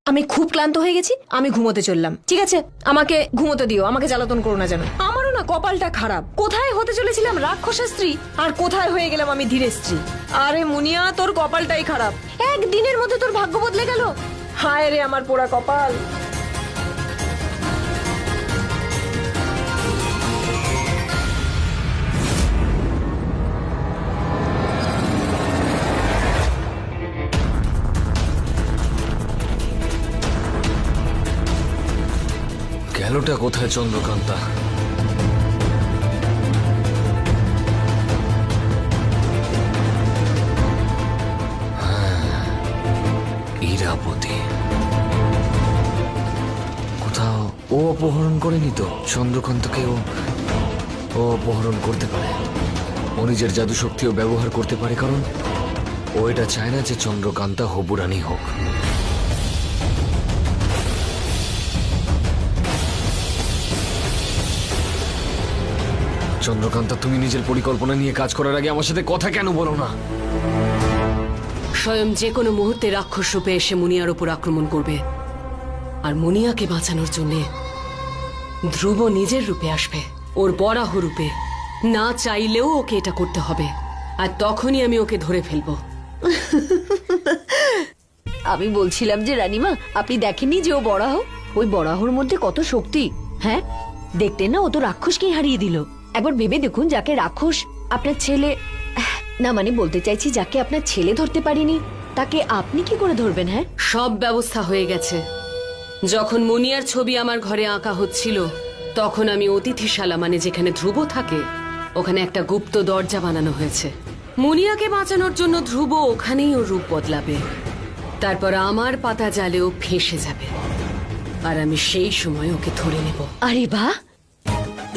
আমি খুব ক্লান্ত হয়ে গেছি, আমি ঘুমোতে চললাম। ঠিক আছে, আমাকে ঘুমোতে দিও, আমাকে জ্বালাতন করো না যেন। আমারও না কপালটা খারাপ, কোথায় হতে চলেছিলাম রাক্ষসের স্ত্রী আর কোথায় হয়ে গেলাম আমি ধীরের স্ত্রী। আরে মুনিয়া, তোর কপালটাই খারাপ, একদিনের মধ্যে তোর ভাগ্য বদলে গেল। হায় রে আমার পোড়া কপাল। গেলটা কোথায় চন্দ্রকান্তা? ইরাবতী কোথাও ও অপহরণ করেনি তো? চন্দ্রকান্তকে ও অপহরণ করতে পারে, ও নিজের জাদু শক্তিও ব্যবহার করতে পারে, কারণ ও এটা চায় না যে চন্দ্রকান্তা হবুরানি হোক। চন্দ্রকান্তা, তুমি নিজের পরিকল্পনা নিয়ে কাজ করার আগে আমার সাথে কথা কেন বলো না? স্বয়ং যে কোনো মুহূর্তে রাক্ষস রূপে এসে মুনিয়ার উপর আক্রমণ করবে, আর মুনিয়াকে বাঁচানোর জন্য ধ্রুব নিজের রূপে আসবে, ওর বরাহ রূপে। না চাইলেও ওকে এটা করতে হবে, আর তখনই আমি ওকে ধরে ফেলবো। আমি বলছিলাম যে রানীমা, আপনি দেখেননি যে ও বরাহ, ওই বরাহর মধ্যে কত শক্তি। হ্যাঁ, দেখতেন না, ও তো রাক্ষসকেই হারিয়ে দিল। একবার ভেবে দেখুন, যাকে রাক্ষস আপনার ছেলে, না মানে বলতে চাইছি যাকে আপনার ছেলে ধরতে পারেনি, তাকে আপনি কি করে ধরবেন? হ্যাঁ, সব ব্যবস্থা হয়ে গেছে। যখন মুনিয়ার ছবি আমার ঘরে আঁকা হচ্ছিল, তখন আমি অতিথিশালা, মানে যেখানে ধ্রুব থাকে, ওখানে একটা গুপ্ত দরজা বানানো হয়েছে। মুনিয়াকে বাঁচানোর জন্য ধ্রুব ওখানেই ওর রূপ বদলাবে, তারপর আমার পাতা জালেও ফেঁসে যাবে, আর আমি সেই সময় ওকে ধরে নেব। আরে বাহ,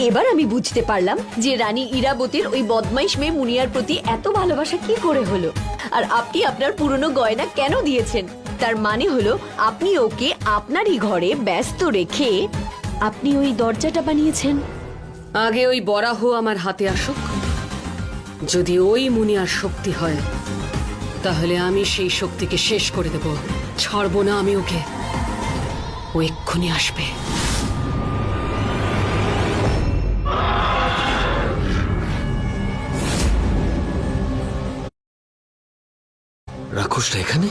এবার আমি বুঝতে পারলাম যে রানী ইরাবতীর ওই বদমাইশ মেয়ে মুনিয়ার প্রতি এত ভালোবাসা কি করে হলো, আর আপনি আপনার পুরনো গয়না কেন দিয়েছেন। তার মানে হলো আপনি ওকে আপনারই ঘরে ব্যস্ত রেখে আপনি ওই দরজাটা বানিয়েছেন। আগে ওই বরাহ আমার হাতে আসুক, যদি ওই মুনিয়ার শক্তি হয়, তাহলে আমি সেই শক্তিকে শেষ করে দেব। ছাড়বো না আমি ওকে, ও এক্ষুনি আসবে। রাক্ষসটা এখানে?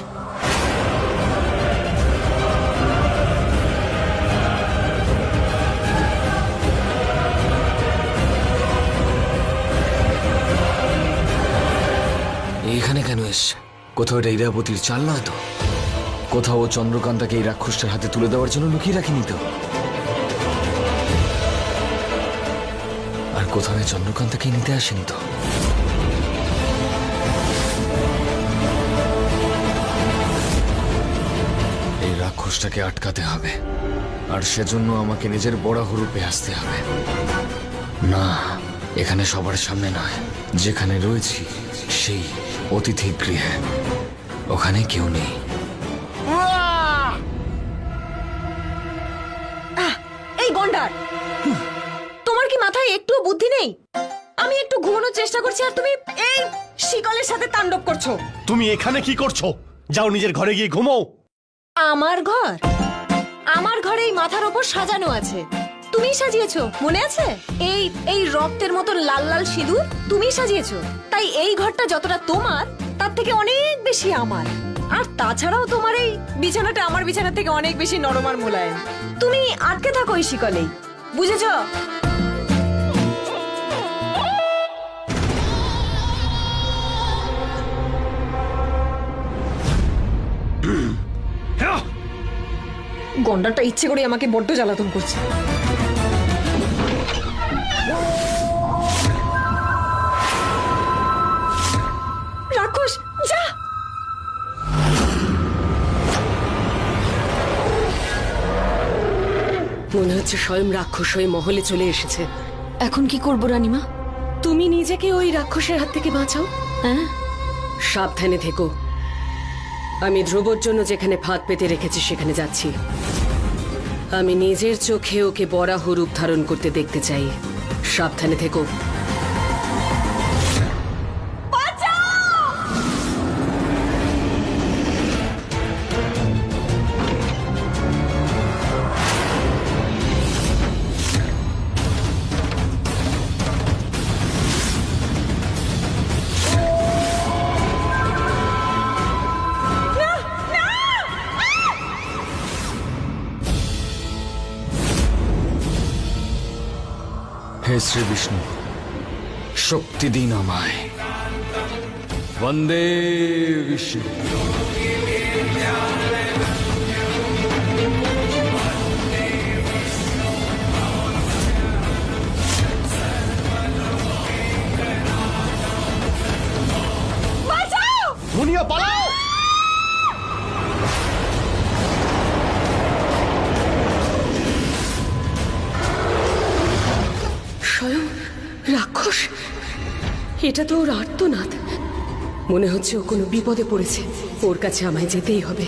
এখানে কেন এসছে? কোথাও এটা ইরাবতীর চাল নয় তো? কোথাও ও চন্দ্রকান্তাকে এই রাক্ষসটার হাতে তুলে দেওয়ার জন্য লুকিয়ে রাখিনি তো? আর কোথাও চন্দ্রকান্তাকে নিতে আসেনি তো? এই রাক্ষসটাকে আটকাতে হবে, আর সেজন্য আমাকে নিজের বরাহ রূপে আসতে হবে। না, এখানে সবার সামনে নয়, যেখানে রয়েছি সেই অতিথি গৃহে, ওখানে কেউ নেই। এই গন্ডার, তোমার কি মাথায় একটুও বুদ্ধি নেই? আমি একটু ঘুমানোর চেষ্টা করছি আর তুমি এই শিকলের সাথে তাণ্ডব করছো। তুমি এখানে কি করছো? যাও নিজের ঘরে গিয়ে ঘুমো। আমার ঘর? আমার ঘরে এই মাথার ওপর সাজানো আছে, তুমি সাজিয়েছো, মনে আছে? এই এই রক্তের মতো লাল লাল সিঁদুর তুমি সাজিয়েছো, তাই এই ঘরটা যতটা তোমার, তার থেকে অনেক বেশি আমার। আর তাছাড়াও তোমার এই বিছানাটা আমার বিছানা থেকে অনেক বেশি নরম আর মোলায়েম। তুমি আটকে থাকো এই শিকলেই, বুঝেছো? গন্ডারটা ইচ্ছে করে আমাকে বড্ড জ্বালাতন করছে। রাক্ষস, যা! মনে হচ্ছে স্বয়ং রাক্ষস হয়ে মহলে চলে এসেছে। এখন কি করব রানীমা? তুমি নিজেকে ওই রাক্ষসের হাত থেকে বাঁচাও। হ্যাঁ, সাবধানে থেকো। আমি ধ্রুবর জন্য যেখানে ফাঁদ পেতে রেখেছি সেখানে যাচ্ছি। আমি নিজের চোখে ওকে বরাহ রূপ ধারণ করতে দেখতে চাই। সাবধানে থেকো। হে শ্রী বিষ্ণু, শক্তি দিন আমায়। বন্দে বিষ্ণু। মুনিয়া পালাও! স্বয়ং রাক্ষস, এটা তো ওর আর্তনাদ। মনে হচ্ছে ও কোনো বিপদে পড়েছে, ওর কাছে আমায় যেতেই হবে।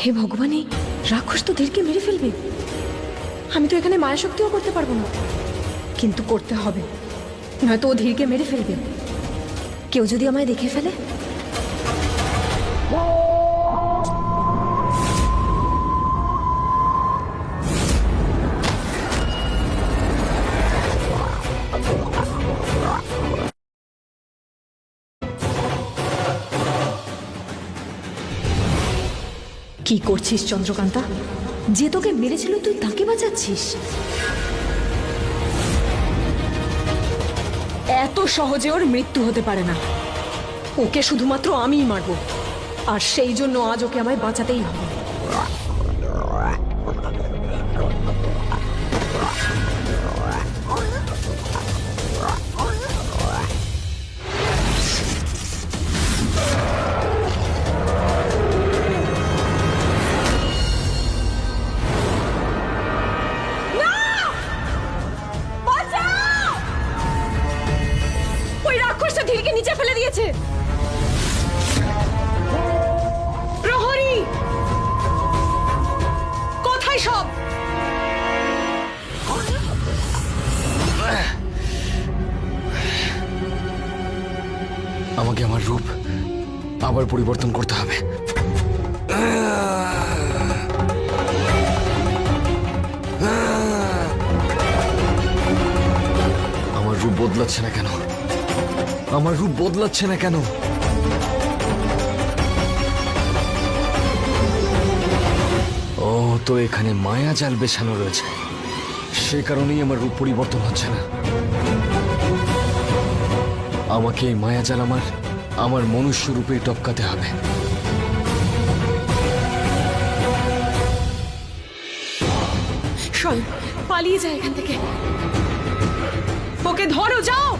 হে ভগবান, এই রাক্ষস তো ধীরকে মেরে ফেলবে। আমি তো এখানে মায়া শক্তিও করতে পারবো না, কিন্তু করতে হবে, নয়তো ও ধীরকে মেরে ফেলবে। কেউ যদি আমায় দেখে ফেলে? কি করছিস চন্দ্রকান্তা? যে তোকে মেরেছিল তুই তাকে বাঁচাচ্ছিস? এত সহজে ওর মৃত্যু হতে পারে না। ওকে শুধুমাত্র আমিই মারবো, আর সেই জন্য আজ ওকে আমায় বাঁচাতেই হবে। ধীরকে নিচে ফেলে দিয়েছে। প্রহরী, কোথায় সব? আমাকে আমার রূপ আবার পরিবর্তন করতে হবে। আমার রূপ বদলাচ্ছে না কেন? আমার রূপ বদলাচ্ছে না কেন? ও তো এখানে মায়া জাল বেছানো রয়েছে, সে কারণেই আমার রূপ পরিবর্তন হচ্ছে না। আমাকে এই মায়া জাল আমার মনুষ্য রূপে টপকাতে হবে। স্বয়ং পালিয়ে যায় এখান থেকে। ওকে ধরো, যাও।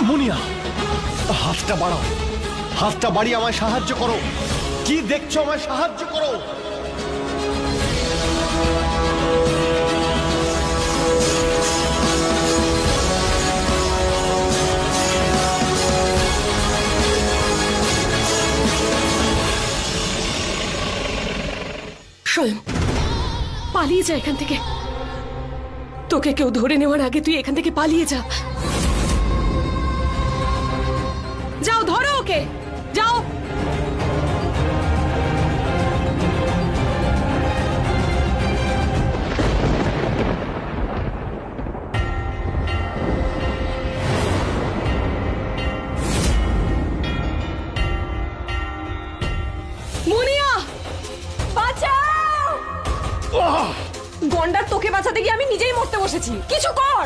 মুনিয়া, হাতটা বাড়াও, হাতটা বাড়িয়ে আমায় সাহায্য করো। কি দেখছো? আমায় সাহায্য করো। স্বয়ং পালিয়ে যা এখান থেকে। তোকে কেউ ধরে নেওয়ার আগে তুই এখান থেকে পালিয়ে যা। যাও, ধরো ওকে, যাও। মুনিয়া, বাঁচাও! গন্ডার তোকে বাঁচাতে গিয়ে আমি নিজেই মরতে বসেছি, কিছু কর,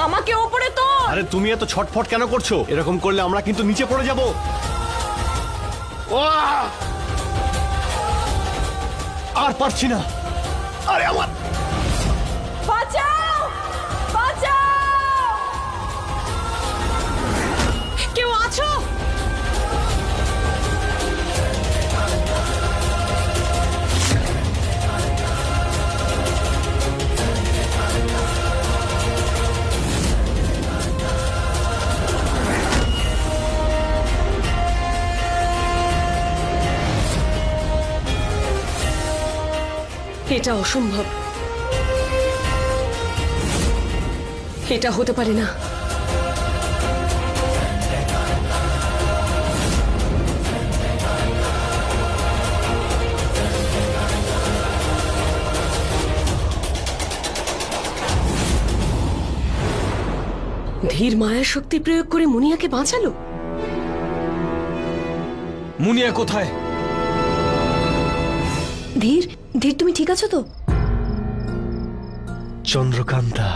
আমাকে ওপরে তোল। আরে তুমি এত ছটফট কেন করছো? এরকম করলে আমরা কিন্তু নিচে পড়ে যাব। আর পারছি না। আরে আমার বাঁচাও, বাঁচাও, কেউ আছো? এটা অসম্ভব, এটা হতে পারে না। ধীর মায়া শক্তি প্রয়োগ করে মুনিয়াকে বাঁচালো। মুনিয়া কোথায়? ধীর, ধীর তুমি ঠিক আছো তো? চন্দ্রকান্তা,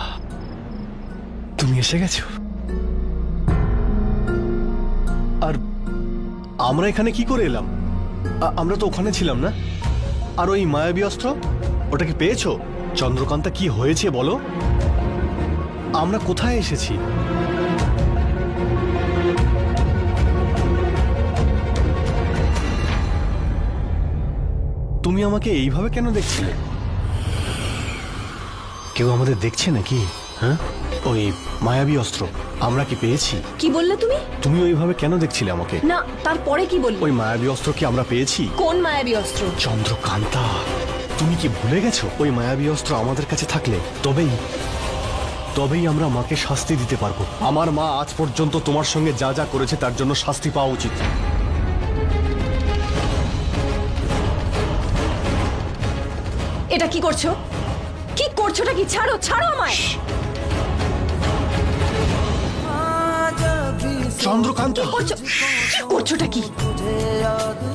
তুমি এসে গেছো। আর আমরা এখানে কি করে এলাম? আমরা তো ওখানে ছিলাম না। আর ওই মায়াবী অস্ত্র, ওটা কি পেয়েছো? চন্দ্রকান্তা, কি হয়েছে বলো? আমরা কোথায় এসেছি? তুমি আমাকে এইভাবে কেন দেখছিলে? কেউ আমাদের দেখছে নাকি? হ্যাঁ, ওই মায়াবী অস্ত্র আমরা কি পেয়েছি? কি বললে তুমি? তুমি ওইভাবে কেন দেখছিলে আমাকে? না, তারপরে কি বললে? ওই মায়াবী অস্ত্র কি আমরা পেয়েছি? কোন মায়াবী অস্ত্র? চন্দ্রকান্তা, তুমি কি ভুলে গেছো? ওই মায়াবী অস্ত্র আমাদের কাছে থাকলে তবেই আমরা মাকে শাস্তি দিতে পারবো। আমার মা আজ পর্যন্ত তোমার সঙ্গে যা যা করেছে তার জন্য শাস্তি পাওয়া উচিত। এটা কি করছো? কি করছোটা কি? ছাড়ো, ছাড়ো আমায়। চন্দ্রকান্তা, কি করছো? কি করছোটা কি?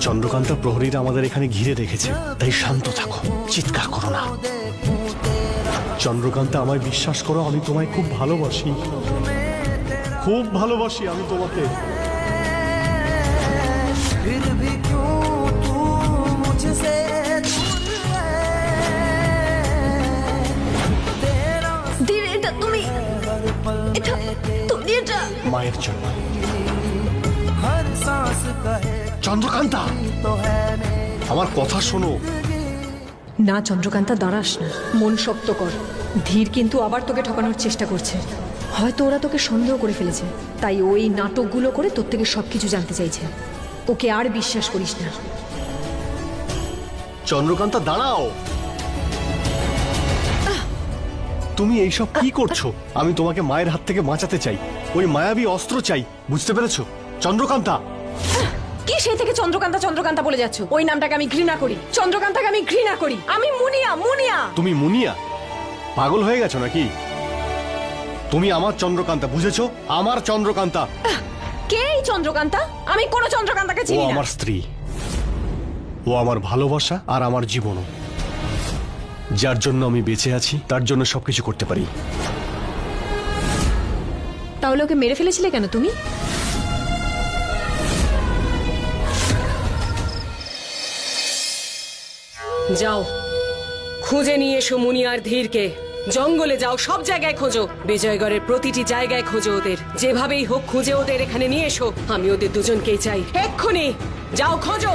চন্দ্রকান্তা, প্রহরীরা আমাদের এখানে ঘিরে রেখেছে, তাই শান্ত থাকো, চিৎকার করো না। চন্দ্রকান্তা, আমায় বিশ্বাস করো, আমি তোমায় খুব ভালোবাসি, খুব ভালোবাসি আমি তোমাকে। ধীর, এটা তুমি, এটা মায়ের জন্য। চন্দ্রকান্তা, আমার কথা শোনো। না চন্দ্রকান্তা, দাঁড়াস না, মন শক্ত কর। ধীর কিন্তু আবার তোকে ঠকানোর চেষ্টা করছে। হয়তো ওরা তোকে সন্দেহ করে ফেলেছে, তাই ওই নাটকগুলো করে তোর থেকে সবকিছু জানতে চাইছে। ওকে আর বিশ্বাস করিস না। চন্দ্রকান্তা, দাঁড়াও। তুমি এইসব কি করছো? আমি তোমাকে মায়ের হাত থেকে বাঁচাতে চাই, ওই মায়াবী অস্ত্র চাই, বুঝতে পেরেছো? চন্দ্রকান্তা, কি সেই থেকে চন্দ্রকান্তা চন্দ্রকান্তা বলে যাচ্ছ? ওই নামটাকে আমি ঘৃণা করি, চন্দ্রকান্তাকে আমি ঘৃণা করি। আমি মুনিয়া, মুনিয়া। তুমি মুনিয়া? পাগল হয়ে গেছো নাকি? তুমি আমার চন্দ্রকান্তা, বুঝেছো? আমার চন্দ্রকান্তা। কে এই চন্দ্রকান্তা? আমি কোন চন্দ্রকান্তাকে ও চিনি না। আমার স্ত্রী, ও আমার ভালোবাসা আর আমার জীবনও। যার জন্য আমি বেঁচে আছি তার জন্য সবকিছু করতে পারি। তাহলে ওকে মেরে ফেলেছিলে কেন তুমি? যাও, খুঁজে নিয়ে এসো মুনিয়ার ধীরকে। জঙ্গলে যাও, সব জায়গায় খোঁজো, বিজয়গড়ের প্রতিটি জায়গায় খোঁজো ওদের। যেভাবেই হোক খুঁজে ওদের এখানে নিয়ে এসো। আমি ওদের দুজনকেই চাই, এক্ষুনি যাও খোঁজো।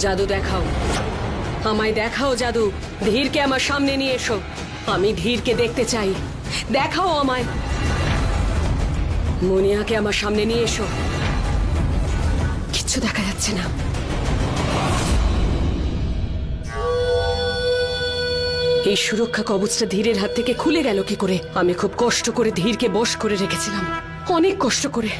জাদু দেখাও, আমায় দেখাও জাদু। ধীরকে আমার সামনে নিয়ে এসো, আমি ধীরকে দেখতে চাই। দেখাও আমায়। মুনিয়াকে আমার সামনে নিয়ে এসো। কিচ্ছু দেখা যাচ্ছে না। এই সুরক্ষা কবচটা ধীরের হাত থেকে খুলে গেল কি করে? আমি খুব কষ্ট করে ধীরকে বশ করে রেখেছিলাম, অনেক কষ্ট করে।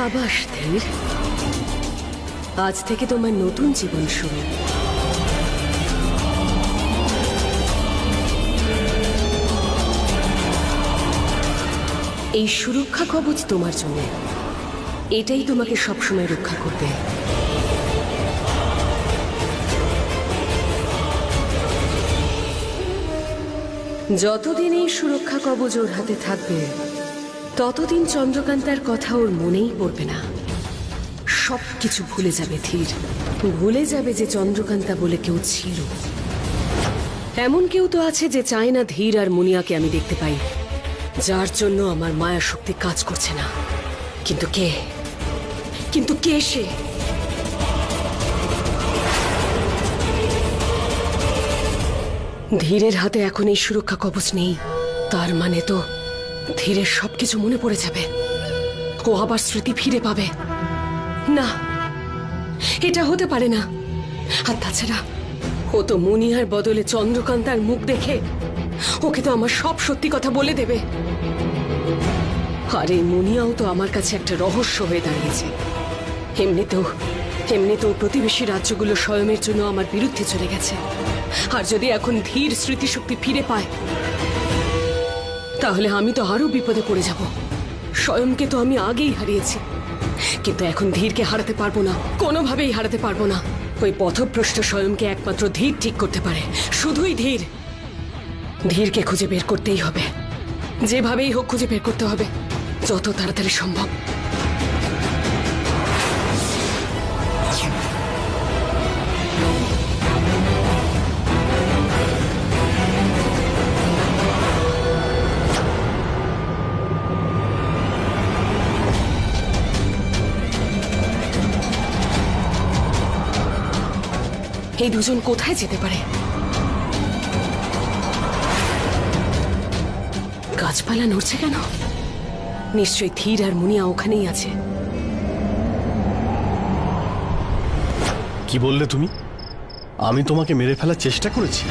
সাবাস ধীর, আজ থেকে তোমার নতুন জীবন শুরু। এই সুরক্ষা কবচ তোমার জন্য, এটাই তোমাকে সবসময় রক্ষা করবে। যতদিন এই সুরক্ষা কবচ ওর হাতে থাকবে ততদিন চন্দ্রকান্তার কথা ওর মনেই পড়বে না। সবকিছু ভুলে যাবে ধীর, ভুলে যাবে যে চন্দ্রকান্তা বলে কেউ ছিল। এমন কেউ তো আছে যে চায় না ধীর আর মুনিয়াকে আমি দেখতে পাই, যার জন্য আমার মায়া শক্তি কাজ করছে না। কিন্তু কে, কিন্তু কে সে? ধীরের হাতে এখন এই সুরক্ষা কবচ নেই, তার মানে তো ধীরের সবকিছু মনে পড়ে যাবে, ও আবার স্মৃতি ফিরে পাবে। না, এটা হতে পারে না। আর তাছাড়া ও তো মুনিয়ার বদলে চন্দ্রকান্তার মুখ দেখে ওকে তো আমার সব সত্যি কথা বলে দেবে। আর এই মুনিয়াও তো আমার কাছে একটা রহস্য হয়ে দাঁড়িয়েছে। এমনিতেও প্রতিবেশী রাজ্যগুলো স্বয়মের জন্য আমার বিরুদ্ধে চলে গেছে। আর যদি এখন ধীর স্মৃতিশক্তি ফিরে পায় তাহলে আমি তো আরো বিপদে পড়ে যাব। স্বয়ংকে তো আমি আগেই হারিয়েছি, কিন্তু এখন ধীরকে হারাতে পারবো না, কোনোভাবেই হারাতে পারবো না। ওই পথভ্রষ্ট স্বয়ংকে একমাত্র ধীর ঠিক করতে পারে, শুধুই ধীর। ধীরকে খুঁজে বের করতেই হবে, যেভাবেই হোক খুঁজে বের করতে হবে, যত তাড়াতাড়ি সম্ভব। এই দুজন কোথায় যেতে পারে? গাছপালা নড়ছে কেন? নিশ্চয়ই ধীর আর মুনিয়া ওখানেই আছে। কি বললে তুমি? আমি তোমাকে মেরে ফেলার চেষ্টা করেছি?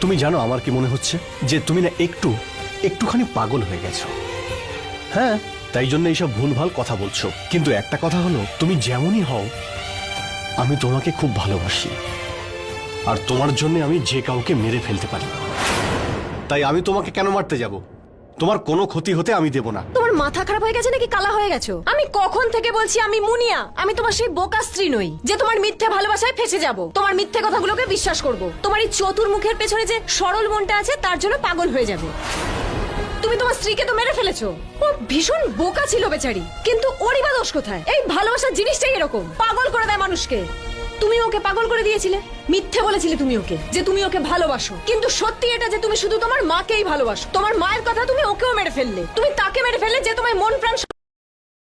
তুমি জানো আমার কি মনে হচ্ছে, যে তুমি না একটুখানি পাগল হয়ে গেছো। হ্যাঁ, তাই জন্য এইসব ভুলভাল কথা বলছো। কিন্তু একটা কথা হলো, তুমি যেমনই হও আমি তোমাকে খুব ভালোবাসি, আর তোমার জন্য আমি যে কাউকে মেরে ফেলতে পারি। তাই আমি তোমাকে কেন মারতে যাব? তোমার কোনো ক্ষতি হতে আমি দেব না। তোমার মাথা খারাপ হয়ে গেছে নাকি কালা হয়ে গেছো? আমি কখন থেকে বলছি আমি মুনিয়া, আমি তোমার সেই বোকা স্ত্রী নই যে তোমার মিথ্যে ভালোবাসায় ফেসে যাব, তোমার মিথ্যে কথাগুলোকে বিশ্বাস করব, তোমার এই চতুর মুখের পেছনে যে সরল মনটা আছে তার জন্য পাগল হয়ে যাব। তুমি তোমার স্ত্রীকে তো মেরে ফেলেছো। ও ভীষণ বোকা ছিল বেচারি, কিন্তু ওরই বা দোষ কোথায়? এই ভালোবাসার জিনিসটাই এরকম, পাগল করে দেয় মানুষকে। তুমি ওকে পাগল করে দিয়েছিলে, মিথ্যে বলেছিলে তুমি ওকে যে তুমি ওকে ভালোবাসো, কিন্তু সত্যি এটা যে তুমি শুধু তোমার মাকেই ভালোবাসো। তোমার মায়ের কথা তুমি ওকেও মেরে ফেললে, তুমি তাকে মেরে ফেললে যে তোমায় মন প্রাণ